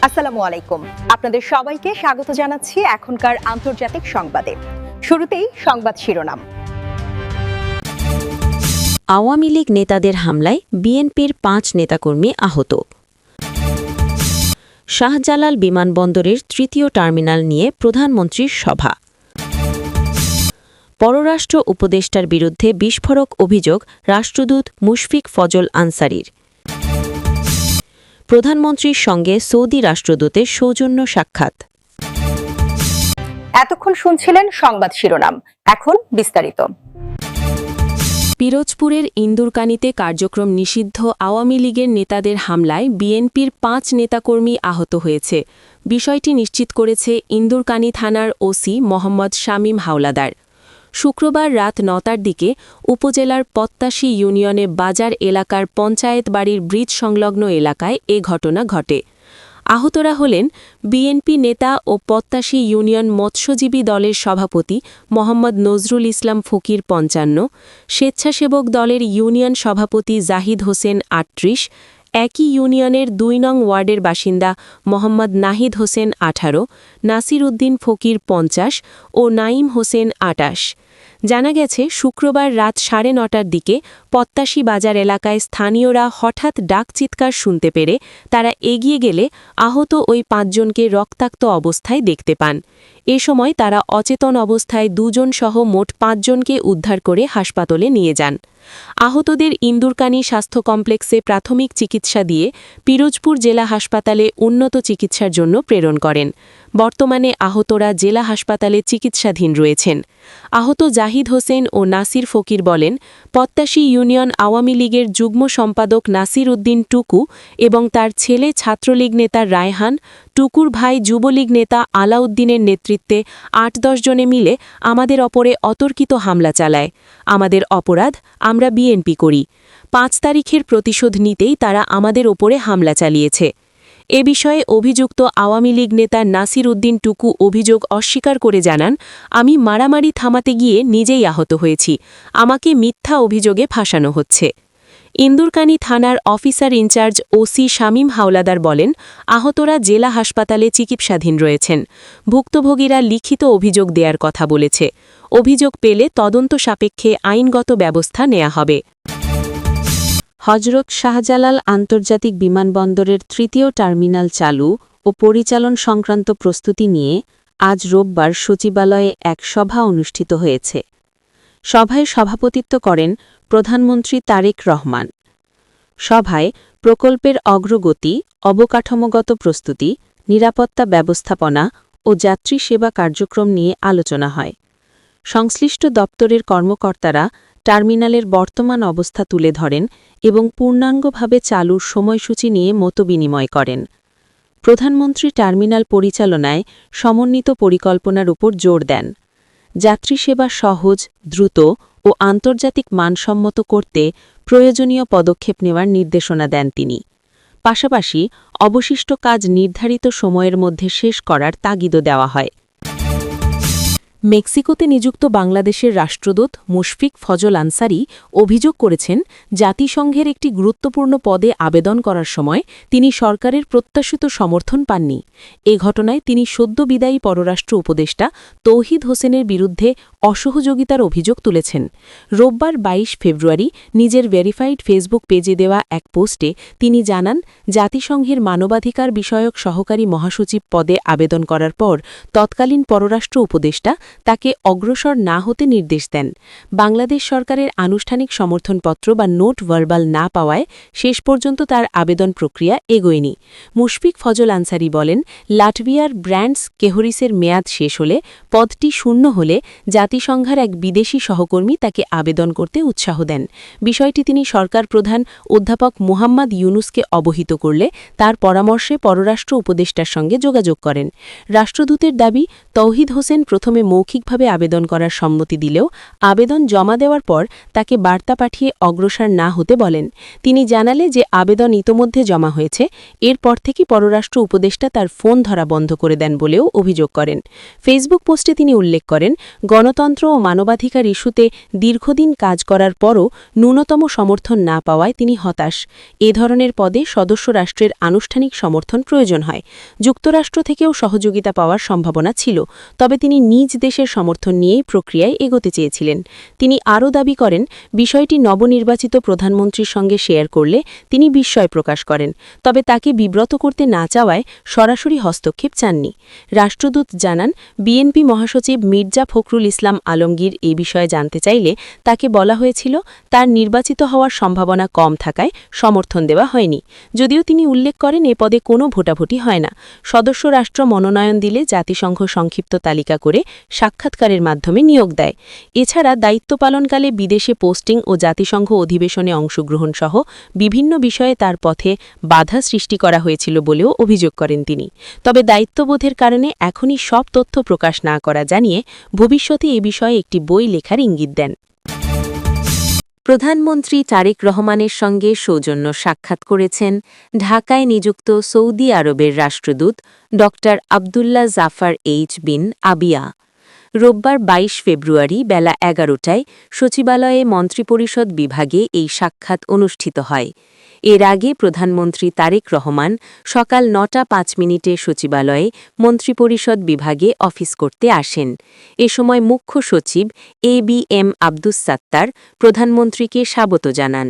আসসালামু আলাইকুম। আপনাদের সবাইকে স্বাগত জানাচ্ছি এখনকার আন্তর্জাতিক সংবাদে। শুরুতেই সংবাদ শিরোনাম। আওয়ামী লীগ নেতাদের হামলায় বিএনপির ৫ নেতাকর্মী আহত। শাহজালাল বিমানবন্দরের তৃতীয় টার্মিনাল নিয়ে প্রধানমন্ত্রীর সভা। পররাষ্ট্র উপদেষ্টার বিরুদ্ধে বিস্ফোরক অভিযোগ রাষ্ট্রদূত মুশফিক ফজল আনসারীর। প্রধানমন্ত্রীর সঙ্গে সৌদি রাষ্ট্রদূতের সৌজন্য সাক্ষাৎ। এতক্ষণ শুনছিলেন সংবাদ শিরোনাম, এখন বিস্তারিত। পিরোজপুরের ইন্দুরকানীতে কার্যক্রম নিষিদ্ধ আওয়ামী লীগের নেতাদের হামলায় বিএনপির ৫ নেতাকর্মী আহত হয়েছে। বিষয়টি নিশ্চিত করেছে ইন্দুরকানী থানার ওসি মোহাম্মদ শামীম হাওলাদার। শুক্রবার রাত ৯টার দিকে উপজেলার পত্তাশী ইউনিয়নে বাজার এলাকার পঞ্চায়েত বাড়ির ব্রিজ সংলগ্ন এলাকায় এ ঘটনা ঘটে। আহতরা হলেন বিএনপি নেতা ও পত্তাশী ইউনিয়ন মৎস্যজীবী দলের সভাপতি মোহাম্মদ নজরুল ইসলাম ফকির ৫৫, স্বেচ্ছাসেবক দলের ইউনিয়ন সভাপতি জাহিদ হোসেন ৩৮, একই ইউনিয়নের ২ নং ওয়ার্ডের বাসিন্দা মোহাম্মদ নাহিদ হোসেন ১৮, নাসির উদ্দিন ফকির ৫০ ও নাইম হোসেন ২৮। জানা গেছে শুক্রবার রাত ৯:৩০টার দিকে পত্তাশী বাজার এলাকায় স্থানীয়রা হঠাৎ ডাক চিৎকার শুনতে পেরে তারা এগিয়ে গেলে আহত ওই ৫ জনকে রক্তাক্ত অবস্থায় দেখতে পান। এ সময় তারা অচেতন অবস্থায় ২ জন সহ মোট ৫ জনকে উদ্ধার করে হাসপাতালে নিয়ে যান। আহতদের ইন্দুরকানী স্বাস্থ্য কমপ্লেক্সে প্রাথমিক চিকিৎসা দিয়ে পিরোজপুর জেলা হাসপাতালে উন্নত চিকিৎসার জন্য প্রেরণ করেন। বর্তমানে আহতরা জেলা হাসপাতালে চিকিৎসাধীন রয়েছেন। আহত জাহিদ হোসেন ও নাসির ফকির বলেন, পত্তাশী ইউনিয়ন আওয়ামী লীগের যুগ্ম সম্পাদক নাসির উদ্দিন টুকু এবং তার ছেলে ছাত্রলীগ নেতা রায়হান, টুকুর ভাই যুবলীগ নেতা আলাউদ্দিনের নেতৃত্বে ৮-১০ জনে মিলে আমাদের ওপরে অতর্কিত হামলা চালায়। আমাদের অপরাধ, আমরা বিএনপি করি। ৫ তারিখের প্রতিশোধ নিতেই তারা আমাদের ওপরে হামলা চালিয়েছে। এ বিষয়ে অভিযুক্ত আওয়ামী লীগ নেতা নাসির উদ্দিন টুকু অভিযোগ অস্বীকার করে জানান, আমি মারামারি থামাতে গিয়ে নিজেই আহত হয়েছি। আমাকে মিথ্যা অভিযোগে ফাঁসানো হচ্ছে। ইন্দুরকানী থানার officer in charge OC Shamim Howlader বলেন, আহতরা জেলা হাসপাতালে চিকিৎসাধীন রয়েছেন। ভুক্তভোগীরা লিখিত অভিযোগ দেওয়ার কথা বলেছে। অভিযোগ পেলে তদন্ত সাপেক্ষে আইনগত ব্যবস্থা নেওয়া হবে। হজরত শাহজালাল আন্তর্জাতিক বিমানবন্দরের তৃতীয় টার্মিনাল চালু ও পরিচালন সংক্রান্ত প্রস্তুতি নিয়ে আজ রোববার সচিবালয়ে এক সভা অনুষ্ঠিত হয়েছে। সভায় সভাপতিত্ব করেন প্রধানমন্ত্রী তারেক রহমান। সভায় প্রকল্পের অগ্রগতি, অবকাঠামোগত প্রস্তুতি, নিরাপত্তা ব্যবস্থাপনা ও যাত্রী সেবা কার্যক্রম নিয়ে আলোচনা হয়। সংশ্লিষ্ট দপ্তরের কর্মকর্তারা টার্মিনালের বর্তমান অবস্থা তুলে ধরেন এবং পূর্ণাঙ্গভাবে চালুর সময়সূচি নিয়ে মতবিনিময় করেন। প্রধানমন্ত্রী টার্মিনাল পরিচালনায় সমন্বিত পরিকল্পনার উপর জোর দেন। যাত্রী সেবা সহজ, দ্রুত ও আন্তর্জাতিক মানসম্মত করতে প্রয়োজনীয় পদক্ষেপ নেওয়ার নির্দেশনা দেন তিনি। পাশাপাশি অবশিষ্ট কাজ নির্ধারিত সময়ের মধ্যে শেষ করার তাগিদও দেওয়া হয়। মেক্সিকোতে নিযুক্ত বাংলাদেশের রাষ্ট্রদূত মুশফিক ফজল আনসারী অভিযোগ করেছেন, জাতিসংঘের একটি গুরুত্বপূর্ণ পদে আবেদন করার সময় তিনি সরকারের প্রত্যাশিত সমর্থন পাননি। এ ঘটনায় তিনি সদ্য বিদায়ী পররাষ্ট্র উপদেষ্টা তৌহিদ হোসেনের বিরুদ্ধে অসহযোগিতার অভিযোগ তুলেছেন। রোববার ২২ ফেব্রুয়ারি নিজের ভেরিফাইড ফেসবুক পেজে দেওয়া এক পোস্টে তিনি জানান, জাতিসংঘের মানবাধিকার বিষয়ক সহকারী মহাসচিব পদে আবেদন করার পর তৎকালীন পররাষ্ট্র উপদেষ্টা তাকে অগ্রসর না হতে নির্দেশ দেন। বাংলাদেশ সরকারের আনুষ্ঠানিক সমর্থনপত্র বা নোট ভার্বাল না পাওয়ায় শেষ পর্যন্ত তার আবেদন প্রক্রিয়া এগোয়নি। মুশফিক ফজল আনসারী বলেন, লাটভিয়ার ব্র্যান্ডস কেহরিসের মেয়াদ শেষ হলে, পদটি শূন্য হলে জাতিসংঘের এক বিদেশি সহকর্মী তাকে আবেদন করতে উৎসাহ দেন। বিষয়টি তিনি সরকার প্রধান অধ্যাপক মুহাম্মদ ইউনুসকে অবহিত করলে তার পরামর্শে পররাষ্ট্র উপদেষ্টার সঙ্গে যোগাযোগ করেন। রাষ্ট্রদূতের দাবি, তৌহিদ হোসেন প্রথমে মৌখিকভাবে আবেদন করার সম্মতি দিলেও আবেদন জমা দেওয়ার পর তাকে বার্তা পাঠিয়ে অগ্রসর না হতে বলেন। তিনি জানালে যে আবেদন ইতোমধ্যে জমা হয়েছে, এরপর থেকে পররাষ্ট্র উপদেষ্টা তার ফোন ধরা বন্ধ করে দেন বলেও অভিযোগ করেন। ফেসবুক পোস্টে তিনি উল্লেখ করেন, গণতন্ত্র ও মানবাধিকার ইস্যুতে দীর্ঘদিন কাজ করার পরও ন্যূনতম সমর্থন না পাওয়ায় তিনি হতাশ। এ ধরনের পদে সদস্য রাষ্ট্রের আনুষ্ঠানিক সমর্থন প্রয়োজন হয়। যুক্তরাষ্ট্র থেকেও সহযোগিতা পাওয়ার সম্ভাবনা ছিল, তবে তিনি নিজ দেশের সমর্থন নিয়েই প্রক্রিয়ায় এগোতে চেয়েছিলেন। তিনি আরও দাবি করেন, বিষয়টি নবনির্বাচিত প্রধানমন্ত্রীর সঙ্গে শেয়ার করলে তিনি বিস্ময় প্রকাশ করেন, তবে তাকে বিব্রত করতে না চাওয়ায় সরাসরি হস্তক্ষেপ চাননি। রাষ্ট্রদূত জানান, বিএনপি মহাসচিব মির্জা ফখরুল ইসলাম আলমগীর এ বিষয়ে জানতে চাইলে তাকে বলা হয়েছিল তার নির্বাচিত হওয়ার সম্ভাবনা কম থাকায় সমর্থন দেওয়া হয়নি। যদিও তিনি উল্লেখ করেন, এ পদে কোনো ভোটাভুটি হয় না। সদস্য রাষ্ট্র মনোনয়ন দিলে জাতিসংঘ সংক্ষিপ্ত তালিকা করে সাক্ষাৎকারের মাধ্যমে নিয়োগ দেয়। এছাড়া দায়িত্ব পালনকালে বিদেশে পোস্টিং ও জাতিসংঘ অধিবেশনে অংশগ্রহণ সহ বিভিন্ন বিষয়ে তার পথে বাধা সৃষ্টি করা হয়েছিল বলেও অভিযোগ করেন তিনি। তবে দায়িত্ববোধের কারণে এখনই সব তথ্য প্রকাশ না করা জানিয়ে ভবিষ্যতে এ বিষয়ে একটি বই লেখার ইঙ্গিত দেন। প্রধানমন্ত্রী তারেক রহমানের সঙ্গে সৌজন্য সাক্ষাৎ করেছেন ঢাকায় নিযুক্ত সৌদি আরবের রাষ্ট্রদূত ড আবদুল্লাহ জাফর এইচ বিন আবিয়া। রোববার ২২ ফেব্রুয়ারি বেলা ১১টায় সচিবালয়ে মন্ত্রিপরিষদ বিভাগে এই সাক্ষাৎ অনুষ্ঠিত হয়। এর আগে প্রধানমন্ত্রী তারেক রহমান সকাল ৯টা ৫ মিনিটে সচিবালয়ে মন্ত্রিপরিষদ বিভাগে অফিস করতে আসেন। এ সময় মুখ্য সচিব A B M Abdus Sattar প্রধানমন্ত্রীকে স্বাগত জানান।